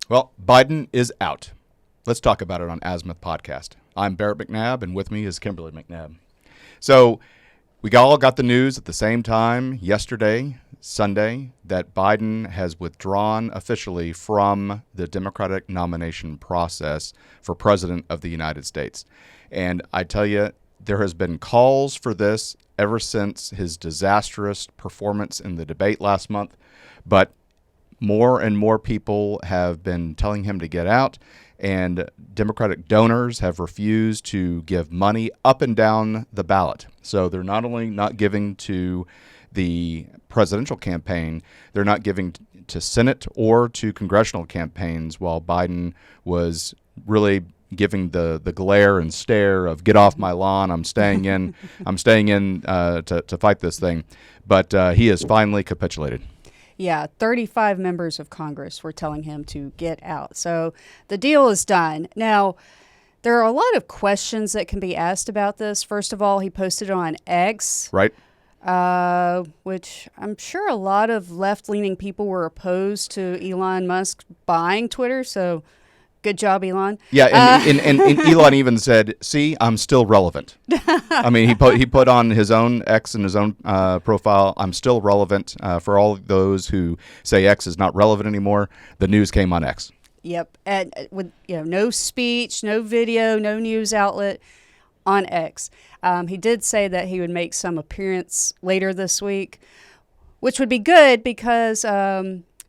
Well, Biden is out. Let's talk about it on Azimuth Podcast. I'm Barrett McNabb, and with me is Kimberly McNabb. So we all got the news at the same time yesterday, Sunday, that Biden has withdrawn officially from the Democratic nomination process for President of the United States. And I tell you, there has been calls for this ever since his disastrous performance in the debate last month, but more and more people have been telling him to get out, and Democratic donors have refused to give money up and down the ballot. So they're not only not giving to the presidential campaign, they're not giving to Senate or to congressional campaigns, while Biden was really giving the glare and stare of "get off my lawn, I'm staying in, to fight this thing." But he has finally capitulated. Yeah, 35 members of Congress were telling him to get out. So the deal is done. Now, there are a lot of questions that can be asked about this. First of all, he posted on X, Right. Which I'm sure a lot of left-leaning people were opposed to Elon Musk buying Twitter. So good job, Elon. Yeah, and Elon even said, "See, I'm still relevant." I mean, he put on his own X and his own profile, "I'm still relevant." For all those who say X is not relevant anymore, the news came on X. Yep, and with no speech, no video, no news outlet on X. He did say that he would make some appearance later this week, which would be good because.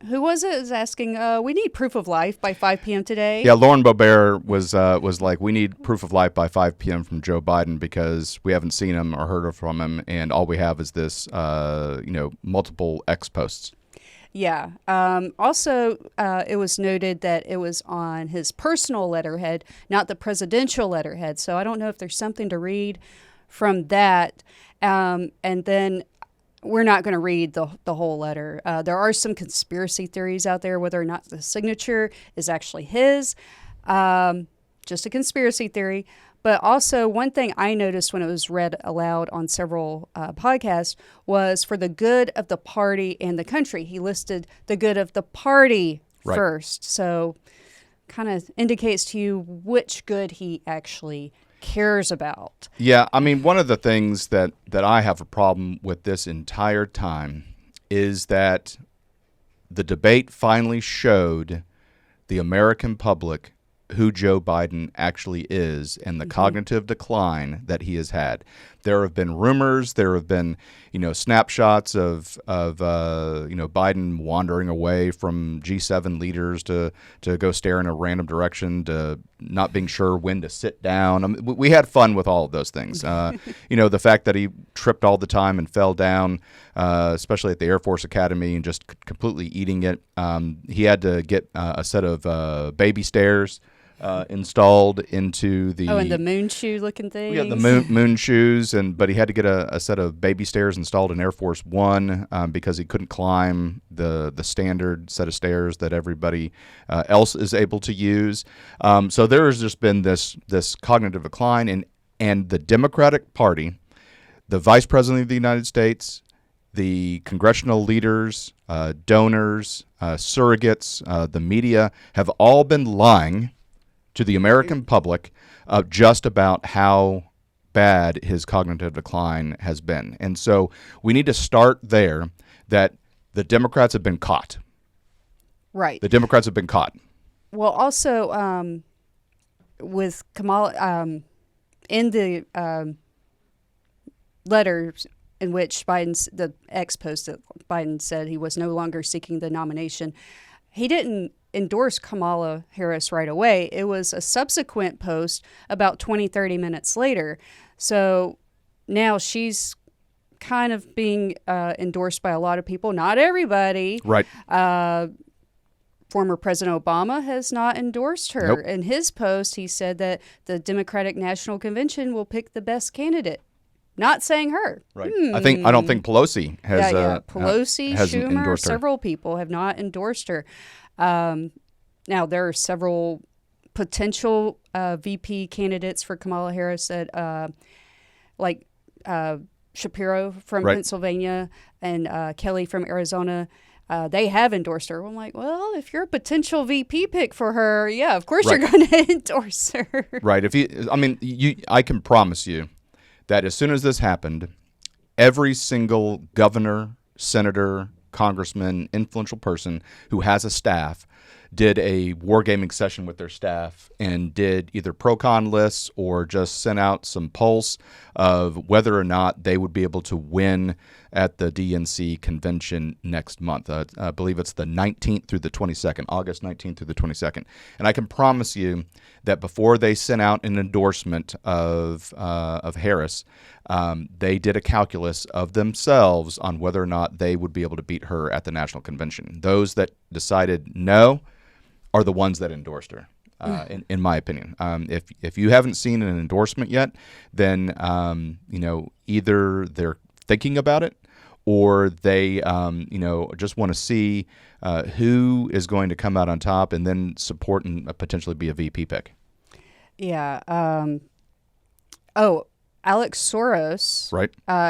Who was it? Was asking, we need proof of life by 5 p.m. today. Yeah, Lauren Boebert was like, we need proof of life by 5 p.m. from Joe Biden because we haven't seen him or heard from him, and all we have is this, multiple X posts. Yeah. Also, it was noted that it was on his personal letterhead, not the presidential letterhead. So I don't know if there's something to read from that. And then we're not going to read the whole letter. There are some conspiracy theories out there whether or not the signature is actually his. Just a conspiracy theory. But also, one thing I noticed when it was read aloud on several podcasts was for the good of the party and the country. He listed the good of the party first. So kind of indicates to you which good he actually cares about. Yeah, I mean, one of the things that I have a problem with this entire time is that the debate finally showed the American public who Joe Biden actually is and the cognitive decline that he has had. There have been rumors, there have been, snapshots of Biden wandering away from G7 leaders to go stare in a random direction, to not being sure when to sit down. I mean, we had fun with all of those things. The fact that he tripped all the time and fell down, especially at the Air Force Academy, and just completely eating it. He had to get a set of baby stairs installed into the and the moon shoe looking thing. Yeah, the moon shoes, but he had to get a set of baby stairs installed in Air Force One because he couldn't climb the standard set of stairs that everybody else is able to use. So there has just been this cognitive decline, and the Democratic Party, the Vice President of the United States, the congressional leaders, donors, surrogates, the media have all been lying to the American public just about how bad his cognitive decline has been. And so we need to start there, that the Democrats have been caught. Right. The Democrats have been caught. Well, also with Kamala, in the letters in which the X post that Biden said he was no longer seeking the nomination, he didn't endorse Kamala Harris right away. It was a subsequent post about 20, 30 minutes later. So now she's kind of being endorsed by a lot of people, not everybody. Right. Former President Obama has not endorsed her. Nope. In his post, he said that the Democratic National Convention will pick the best candidate. Not saying her. Right. I don't think Pelosi has. Pelosi, hasn't Schumer, endorsed her. several people have not endorsed her. Now there are several potential VP candidates for Kamala Harris that, Shapiro from Pennsylvania and Kelly from Arizona. they have endorsed her. I'm like, well, if you're a potential VP pick for her, yeah, of course Right. you're going to endorse her. Right. I can promise you that as soon as this happened, every single governor, senator, congressman, influential person who has a staff did a wargaming session with their staff and did either pro-con lists or just sent out some pulse of whether or not they would be able to win at the DNC convention next month. I believe it's the 19th through the 22nd, August 19th through the 22nd. And I can promise you that before they sent out an endorsement of Harris, they did a calculus of themselves on whether or not they would be able to beat her at the national convention. Those that decided no are the ones that endorsed her, in my opinion. If you haven't seen an endorsement yet, then either they're thinking about it or they just want to see who is going to come out on top and then support and potentially be a VP pick. Yeah. Alex Soros Right.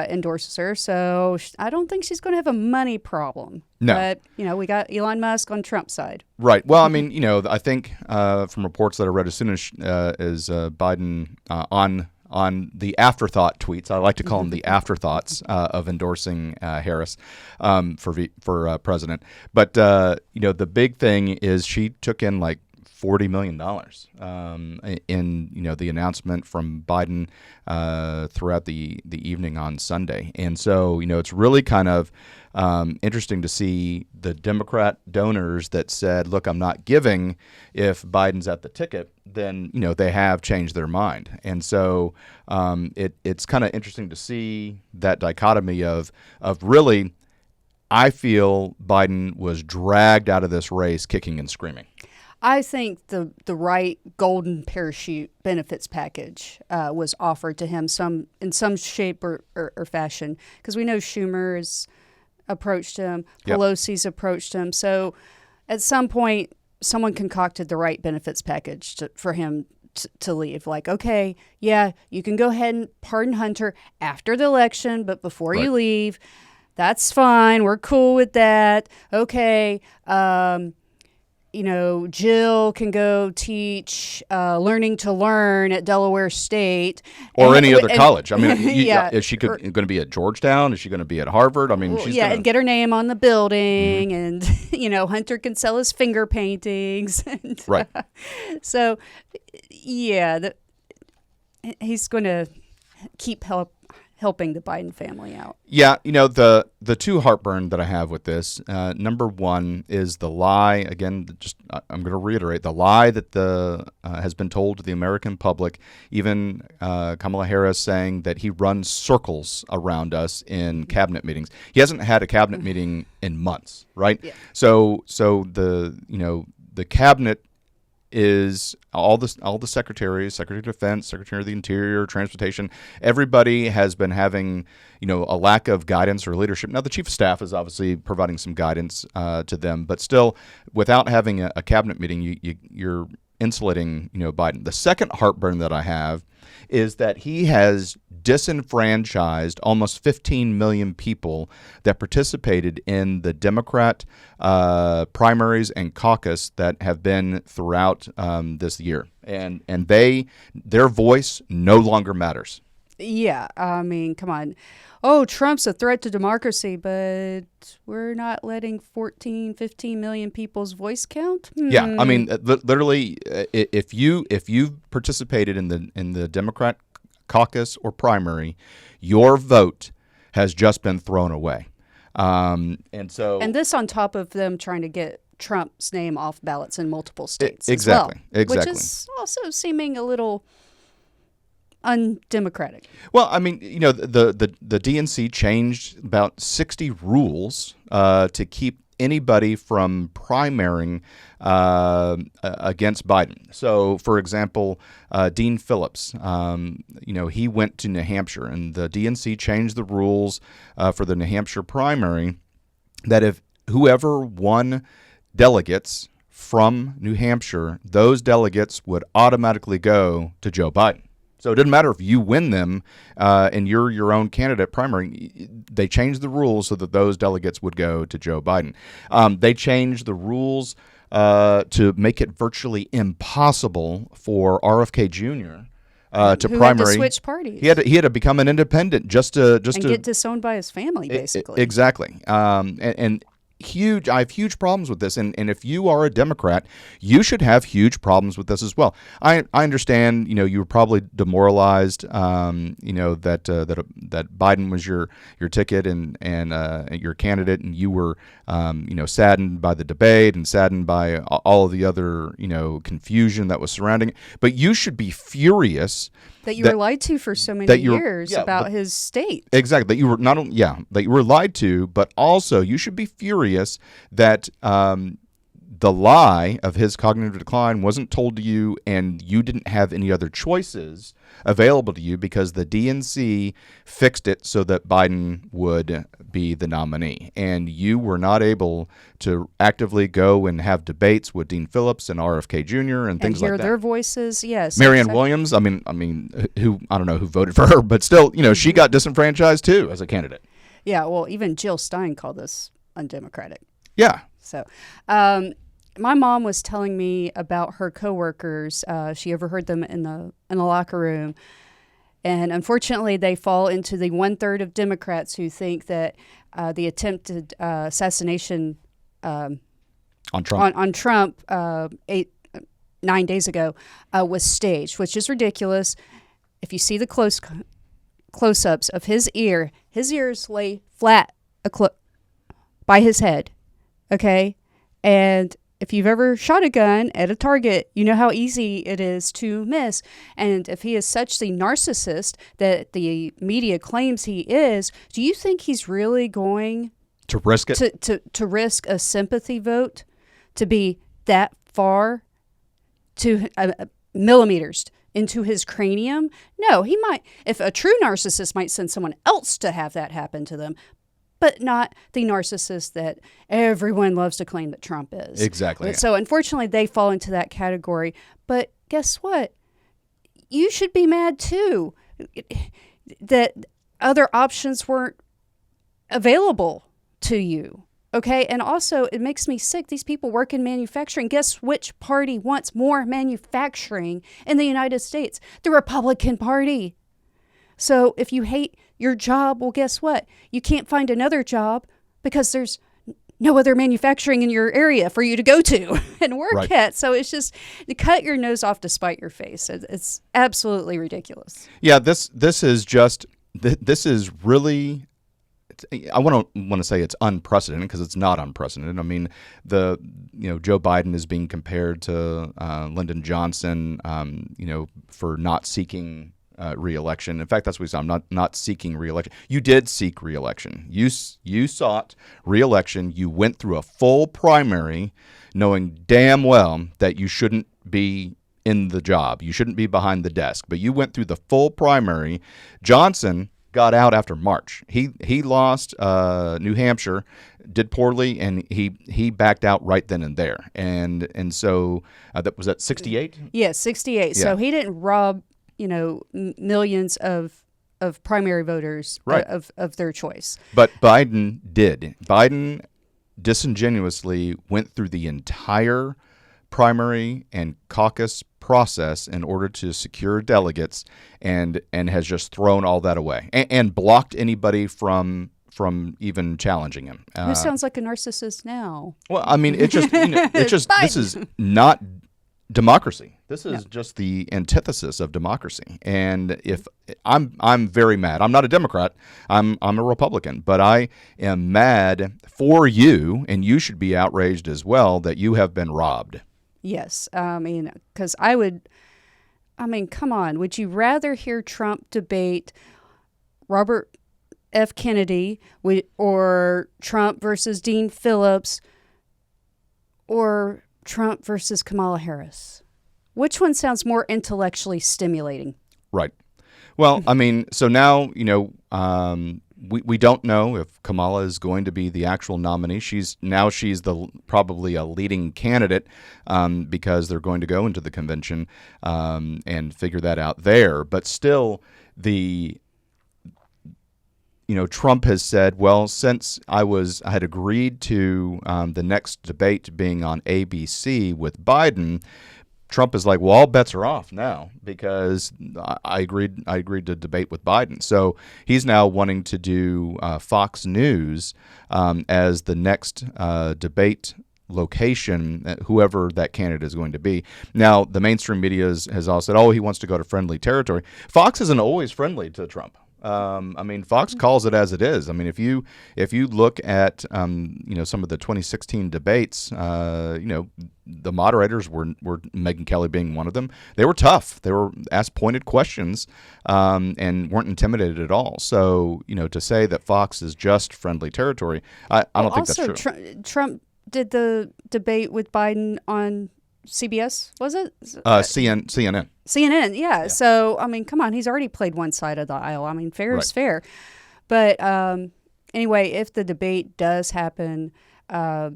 Endorses her, so I don't think she's going to have a money problem. No. But, we got Elon Musk on Trump's side. Right. Well, I mean, I think from reports that I read, as soon as Biden on the afterthought tweets, I like to call them the afterthoughts of endorsing Harris for president. But the big thing is she took in like $40 million in the announcement from Biden throughout the evening on Sunday. And so it's really kind of interesting to see the Democrat donors that said, look, I'm not giving if Biden's at the ticket, then they have changed their mind. And so it's kind of interesting to see that dichotomy of really, I feel Biden was dragged out of this race kicking and screaming. I think the right golden parachute benefits package was offered to him in some shape or fashion, because we know Schumer's approached him, Yep. Pelosi's approached him. So at some point, someone concocted the right benefits package for him to leave. Like, okay, yeah, you can go ahead and pardon Hunter after the election, but before Right. you leave, that's fine. We're cool with that. Okay. Jill can go teach learning to learn at Delaware State. Or any other college. I mean, yeah, is she going to be at Georgetown? Is she going to be at Harvard? I mean, she's and get her name on the building, and Hunter can sell his finger paintings. And, Right. So, yeah, he's going to keep helping the Biden family out. Yeah, the two heartburn that I have with this, number one is the lie. Again, I'm going to reiterate the lie that has been told to the American public. Even Kamala Harris saying that he runs circles around us in cabinet meetings. He hasn't had a cabinet meeting in months, right? Yeah. So the cabinet is all the secretaries, Secretary of Defense, Secretary of the Interior, Transportation. Everybody has been having a lack of guidance or leadership. Now the Chief of Staff is obviously providing some guidance to them, but still, without having a cabinet meeting, you're insulating Biden. The second heartburn that I have is that he has disenfranchised almost 15 million people that participated in the Democrat primaries and caucus that have been throughout this year. And their voice no longer matters. Yeah, I mean, come on. Oh, Trump's a threat to democracy, but we're not letting 15 million people's voice count? Yeah, I mean, literally, if you participated in the Democrat caucus or primary, your vote has just been thrown away. And this on top of them trying to get Trump's name off ballots in multiple states exactly, as well, exactly. Which is also seeming a little undemocratic. Well, I mean, the DNC changed about 60 rules to keep anybody from primarying against Biden. So, for example, Dean Phillips, he went to New Hampshire, and the DNC changed the rules for the New Hampshire primary that if whoever won delegates from New Hampshire, those delegates would automatically go to Joe Biden. So it doesn't matter if you win them and you're your own candidate primary. They changed the rules so that those delegates would go to Joe Biden. They changed the rules to make it virtually impossible for RFK Jr. To Who primary. had to switch parties. He had to become an independent just to get disowned by his family, basically. Exactly. And I have huge problems with this, and if you are a Democrat, you should have huge problems with this as well. I understand, you were probably demoralized, that Biden was your ticket and your candidate, and you were saddened by the debate and saddened by all of the other confusion that was surrounding it. But you should be furious that you were lied to for so many years about his state. Exactly. That you were that you were lied to, but also you should be furious that the lie of his cognitive decline wasn't told to you, and you didn't have any other choices available to you because the DNC fixed it so that Biden would be the nominee. And you were not able to actively go and have debates with Dean Phillips and RFK Jr. and things like that. And hear their voices, yes. Marianne Williams, I mean, who, I don't know who voted for her, but still, she got disenfranchised too as a candidate. Yeah, well, even Jill Stein called this undemocratic. Yeah. So, my mom was telling me about her coworkers. She overheard them in the locker room, and unfortunately, they fall into the 1/3 of Democrats who think that the attempted assassination on Trump 9 days ago was staged, which is ridiculous. If you see the close-ups of his ears lay flat by his head, okay, and if you've ever shot a gun at a target, you know how easy it is to miss. And if he is such the narcissist that the media claims he is, do you think he's really going to risk it? To risk a sympathy vote to be that far to millimeters into his cranium? No, he might. If a true narcissist might send someone else to have that happen to them, but not the narcissist that everyone loves to claim that Trump is. Exactly. So unfortunately, they fall into that category. But guess what? You should be mad too that other options weren't available to you. Okay? And also, it makes me sick. These people work in manufacturing. Guess which party wants more manufacturing in the United States? The Republican Party. So if you hate your job, well, guess what? You can't find another job because there's no other manufacturing in your area for you to go to and work at. So it's just to cut your nose off to spite your face. It's absolutely ridiculous. Yeah, this is really. I want to say it's unprecedented because it's not unprecedented. I mean, Joe Biden is being compared to Lyndon Johnson, for not seeking re-election. In fact, that's what we saw. I'm not seeking re-election. You did seek re-election. You sought re-election. You went through a full primary, knowing damn well that you shouldn't be in the job. You shouldn't be behind the desk. But you went through the full primary. Johnson got out after March. He lost New Hampshire, did poorly, and he backed out right then and there. And so that was at 68. Yeah, 68. Yeah. So he didn't rob millions of primary voters of their choice. But Biden did. Biden disingenuously went through the entire primary and caucus process in order to secure delegates and has just thrown all that away and blocked anybody from even challenging him. Who sounds like a narcissist now? Well, I mean, this is not democracy. This is just the antithesis of democracy. And if I'm very mad. I'm not a Democrat. I'm a Republican, but I am mad for you, and you should be outraged as well that you have been robbed. Yes. Because come on. Would you rather hear Trump debate Robert F. Kennedy or Trump versus Dean Phillips or Trump versus Kamala Harris? Which one sounds more intellectually stimulating? Right. Well, so now, we don't know if Kamala is going to be the actual nominee. She's probably a leading candidate because they're going to go into the convention and figure that out there. But still, Trump has said, well, since I had agreed to the next debate being on ABC with Biden, Trump is like, well, all bets are off now because I agreed to debate with Biden. So he's now wanting to do Fox News as the next debate location, whoever that candidate is going to be. Now, the mainstream media has all said, oh, he wants to go to friendly territory. Fox isn't always friendly to Trump. Fox calls it as it is. I mean, if you look at some of the 2016 debates, the moderators were Megyn Kelly being one of them. They were tough. They were asked pointed questions and weren't intimidated at all. So to say that Fox is just friendly territory, I don't think that's true. Trump did the debate with Biden on CBS, was it? CNN. CNN, yeah. So, come on. He's already played one side of the aisle. Fair is fair. But anyway, if the debate does happen, I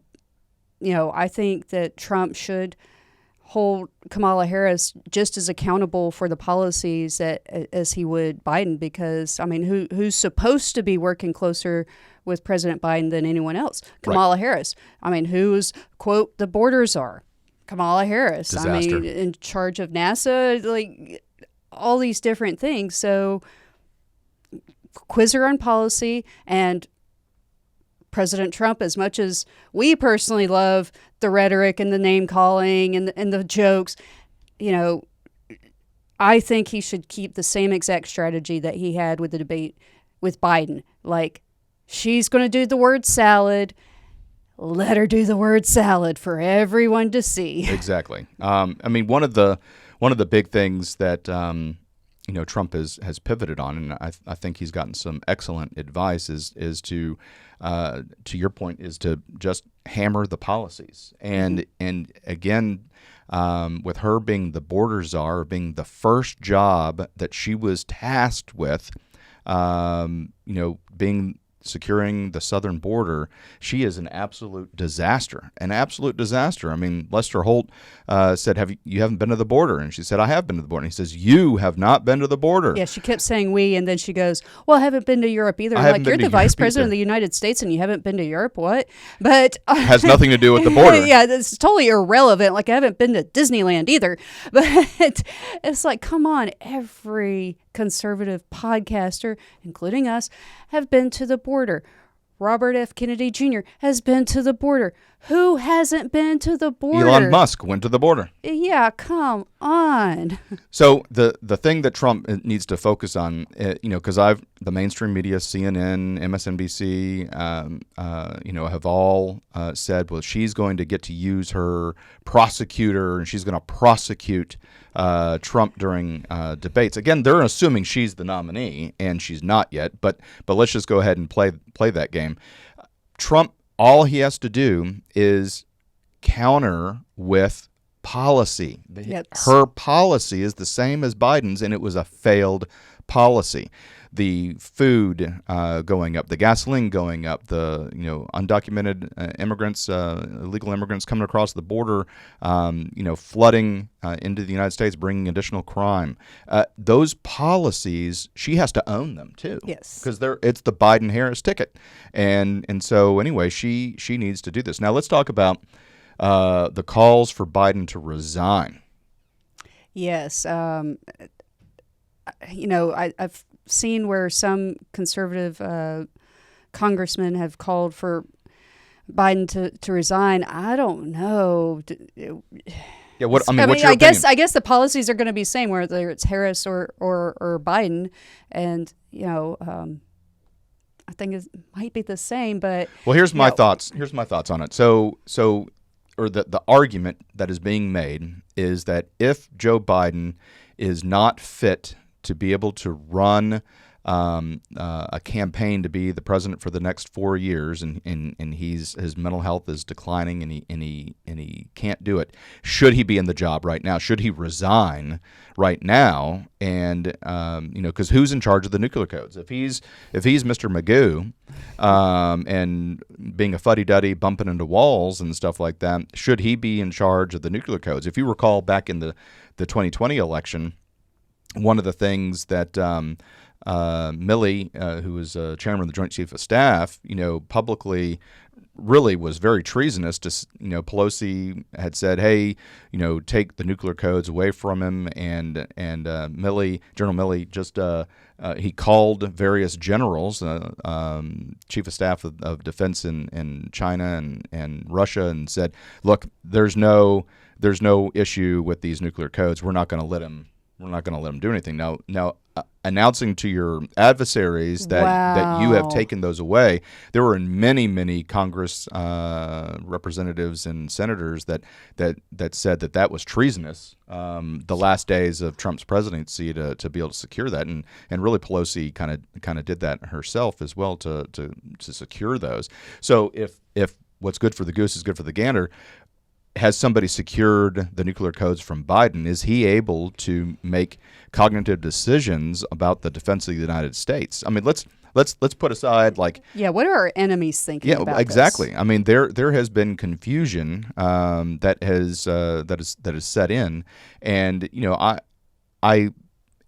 think that Trump should hold Kamala Harris just as accountable for the policies as he would Biden, because, who's supposed to be working closer with President Biden than anyone else? Kamala Harris. Who's, quote, the borders are? Kamala Harris. Disaster. In charge of NASA, like all these different things. So quiz her on policy, and President Trump, as much as we personally love the rhetoric and the name calling and the jokes, I think he should keep the same exact strategy that he had with the debate with Biden. Like, she's going to do the word salad. Let her do the word salad for everyone to see. Exactly. One of the big things that Trump has pivoted on, and I think he's gotten some excellent advice, is to your point, is to just hammer the policies. And again, with her being the border czar, being the first job that she was tasked with, being securing the southern border, she is an absolute disaster. Lester Holt said, you haven't been to the border? And she said, I have been to the border. And he says, you have not been to the border. Yeah, she kept saying we, and then she goes, well, I haven't been to Europe either. I'm like, you're the vice president of the United States and you haven't been to Europe? What? But has nothing to do with the border. Yeah, that's totally irrelevant. Like, I haven't been to Disneyland either. But it's like, come on, every conservative podcaster, including us, have been to the border. Robert F. Kennedy Jr. has been to the border. Who hasn't been to the border? Elon Musk went to the border. Yeah, come on. So the thing that Trump needs to focus on, because the mainstream media, CNN, MSNBC, have all said, well, she's going to get to use her prosecutor and she's going to prosecute Trump during debates. Again, they're assuming she's the nominee, and she's not yet. But let's just go ahead and play that game. Trump, all he has to do is counter with policy. Yes. Her policy is the same as Biden's, and it was a failed policy. The food going up, the gasoline going up, the undocumented immigrants, illegal immigrants coming across the border, flooding into the United States, bringing additional crime. Those policies, she has to own them too. Yes, because it's the Biden-Harris ticket, and so anyway, she needs to do this. Now let's talk about the calls for Biden to resign. Yes, I've seen where some conservative congressmen have called for Biden to resign. I don't know. Yeah, what's your I opinion? I guess the policies are going to be the same, whether it's Harris or Biden, and I think it might be the same. But well, here's my thoughts. Here's my thoughts on it. So the argument that is being made is that if Joe Biden is not fit to be able to run a campaign to be the president for the next 4 years, and his mental health is declining, and he can't do it. Should he be in the job right now? Should he resign right now? And because who's in charge of the nuclear codes? If he's Mr. Magoo, and being a fuddy-duddy, bumping into walls and stuff like that, should he be in charge of the nuclear codes? If you recall back in the 2020 election, one of the things that Milley, who was chairman of the Joint Chief of Staff, publicly really was very treasonous. Pelosi had said, "Hey, take the nuclear codes away from him," and General Milley, just he called various generals, Chief of Staff of Defense in China and Russia, and said, "Look, there's no issue with these nuclear codes. We're not going to let him do anything." Now, announcing to your adversaries that you have taken those away, there were many Congress representatives and senators that said that was treasonous. The last days of Trump's presidency to be able to secure that, and really Pelosi kind of did that herself as well to secure those. So if what's good for the goose is good for the gander, has somebody secured the nuclear codes from Biden? Is he able to make cognitive decisions about the defense of the United States? I mean, let's put aside what are our enemies thinking about exactly. this? I mean, there has been confusion that has set in, and I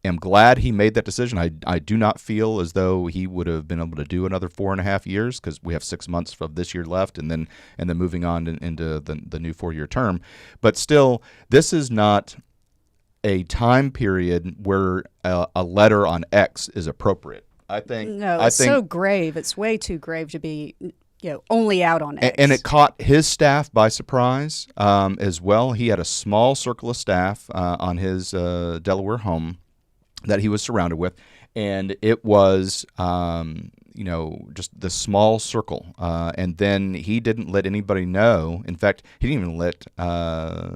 am glad he made that decision. I do not feel as though he would have been able to do another 4.5 years, because we have 6 months of this year left, and then moving on into the new 4-year term. But still, this is not a time period where a letter on X is appropriate. I think it's so grave. It's way too grave to be only out on X. And it caught his staff by surprise as well. He had a small circle of staff on his Delaware home that he was surrounded with, and it was just the small circle, and then he didn't let anybody know. In fact, he didn't even let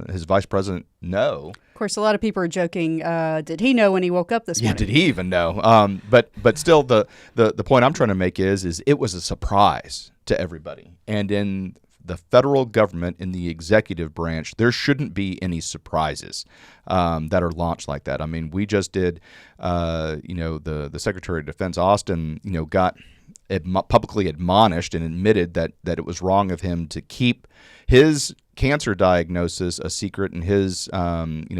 his vice president know. Of course, a lot of people are joking, did he know when he woke up this morning? Yeah, did he even know? But still, the point I'm trying to make is it was a surprise to everybody. And in the federal government, in the executive branch, there shouldn't be any surprises that are launched like that. I mean, we just did, the Secretary of Defense, Austin, got publicly admonished and admitted that it was wrong of him to keep his cancer diagnosis a secret, and his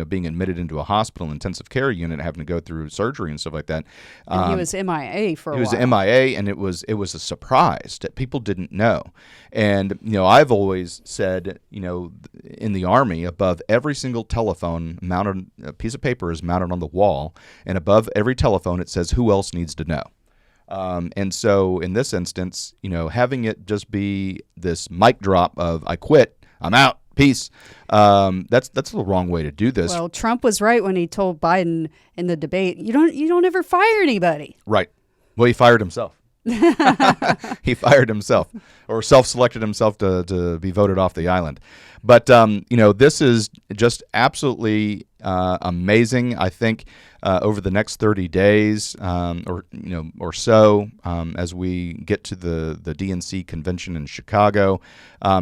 being admitted into a hospital intensive care unit, having to go through surgery and stuff like that. And he was MIA for a while. He was MIA, and it was a surprise that people didn't know. And I've always said, in the Army, above every single telephone mounted, a piece of paper is mounted on the wall, and above every telephone it says who else needs to know. And so in this instance, having it just be this mic drop of "I quit, I'm out, peace," that's the wrong way to do this. Well, Trump was right when he told Biden in the debate, you don't ever fire anybody. Right. Well, he fired himself. He fired himself, or self-selected himself to be voted off the island. But this is just absolutely amazing. I think over the next 30 days or so, as we get to the DNC convention in Chicago,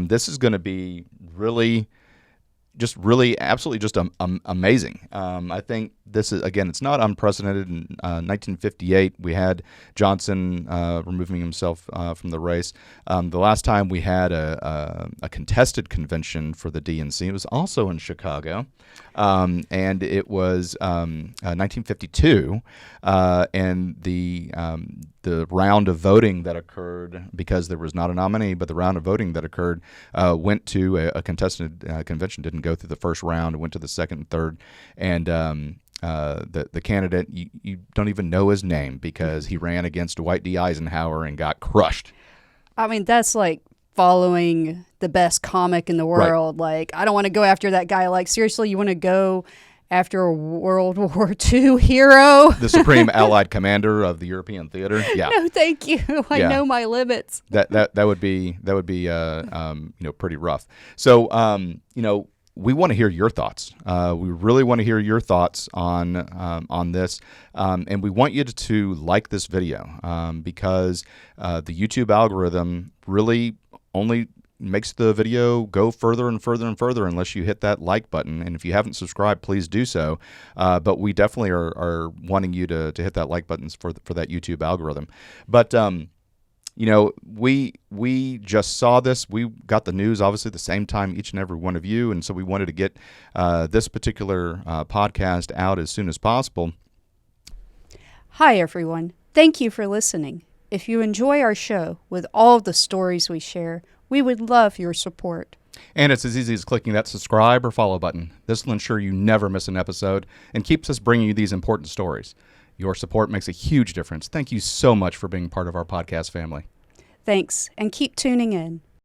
this is going to be really absolutely just amazing. I think this is, again, it's not unprecedented. In 1958, we had Johnson removing himself from the race. The last time we had a contested convention for the DNC, it was also in Chicago, and it was 1952, and the round of voting that occurred, because there was not a nominee, but the round of voting that occurred went to a contested convention. Didn't go through the first round, went to the second and third, and the candidate, you don't even know his name, because he ran against Dwight D. Eisenhower and got crushed. I mean, that's like following the best comic in the world. Right. Like, I don't want to go after that guy. Like, seriously, you want to go after a World War II hero? The supreme Allied commander of the European theater? Yeah. No, thank you. I know my limits. That would be pretty rough. So, we want to hear your thoughts. We really want to hear your thoughts on this, and we want you to like this video because the YouTube algorithm really only makes the video go further and further and further unless you hit that like button. And if you haven't subscribed, please do so. But we definitely are wanting you to hit that like buttons for that YouTube algorithm. But we just saw this. We got the news obviously the same time each and every one of you, and so we wanted to get this particular podcast out as soon as possible. Hi, everyone. Thank you for listening. If you enjoy our show with all the stories we share, we would love your support. And it's as easy as clicking that subscribe or follow button. This will ensure you never miss an episode and keeps us bringing you these important stories. Your support makes a huge difference. Thank you so much for being part of our podcast family. Thanks, and keep tuning in.